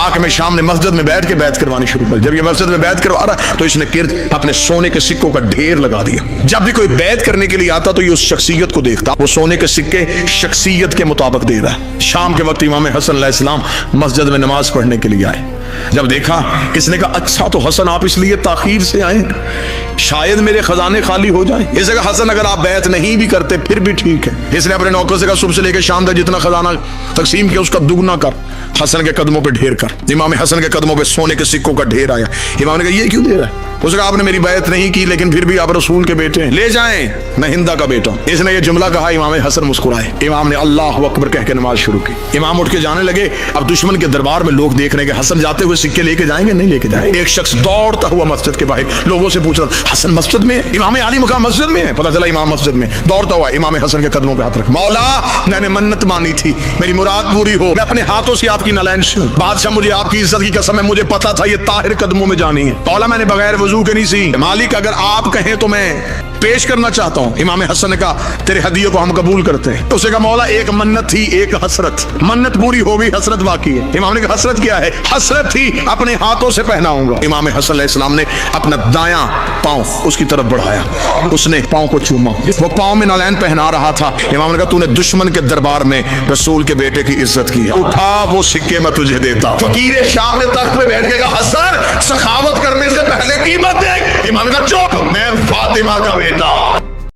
हाकिम शाम ने मस्जिद में बैठ के बैत करवानी शुरू कर। जब ये मस्जिद में बैत करवा रहा तो इसने किर्द अपने सोने के सिक्कों का ढेर लगा दिया। जब भी कोई बैत करने के लिए आता तो ये उस शख्सियत को देखता, वो सोने के सिक्के शख्सियत के मुताबिक दे रहा है। शाम के वक्त इमाम हसन अलैहिस्सलाम मस्जिद में नमाज पढ़ने के लिए आए। जब देखा, किसने कहा अच्छा तो हसन आप इसलिए ताखीर से आए, शायद मेरे खजाने खाली हो जाएं। इसने कहा हसन अगर आप बैत नहीं भी करते फिर भी ठीक है। इसने अपने नौकर से कहा सुबह से लेकर शाम तक जितना खजाना तकसीम किया उसका दुगना कर, हसन के कदमों पे ढेर कर। इमाम हसन के कदमों पे सोने के सिक्कों का ढेर आया। इमाम ने कहा ये क्यों दे रहा है? उसने कहा आपने मेरी बैत नहीं की लेकिन फिर भी आप रसूल के बेटे हैं, ले जाएं, मैं हिंदा का बेटा। इसने ये जुमला कहा, इमाम हसन मुस्कुराए। इमाम ने अल्लाह अकबर कह के नमाज शुरू की। इमाम उठ के जाने लगे। अब दुश्मन के दरबार में लोग देख रहे हैं कि हसन जाते हुए सिक्के लेके जाएंगे, नहीं लेके जाएंगे। एक शख्स दौड़ता हुआ मस्जिद के बाहर लोगों से पूछ रहा हसन मस्जिद में है? इमाम आली मकाम मस्जिद में है। पता चला इमाम मस्जिद में। दौड़ता हुआ इमाम हसन के कदमों पे हाथ रख, मौला मैंने मन्नत मानी थी, मेरी मुराद पूरी हो, मैं अपने हाथों से आपकी नालैन हूं। बादशाह मुझे आपकी इज्जत की कसम है, मुझे पता था ये ताहिर कदमों में जानी है। मौला मैंने बगैर वजू के नहीं सी, मालिक अगर आप कहें तो मैं पेश करना चाहता हूं। इमाम हसन ने कहा तेरे हदिये को हम कबूल करते हैं। तो उसे कहा मौला एक मन्नत थी एक हसरत, मन्नत पूरी हो गई, हसरत बाकी है। इमाम ने कहा हसरत क्या है? हसरत थी अपने हाथों से पहनाऊंगा। इमाम हसन अलैहिस्सलाम ने अपना दायां पांव उसकी तरफ बढ़ाया, उसने पांव को चूमा, वो पांव में नालैन पहना रहा था। इमाम ने कहा तूने दुश्मन के दरबार में रसूल के बेटे की इज्जत की, उठा वो सिक्के मैं तुझे देता। फकीर शाम ने तख्त पे बैठ के कहा हसन सखावत करने से पहले कीमत देख। इमाम ने कहा चुप, मैं फातिमा का बेटा।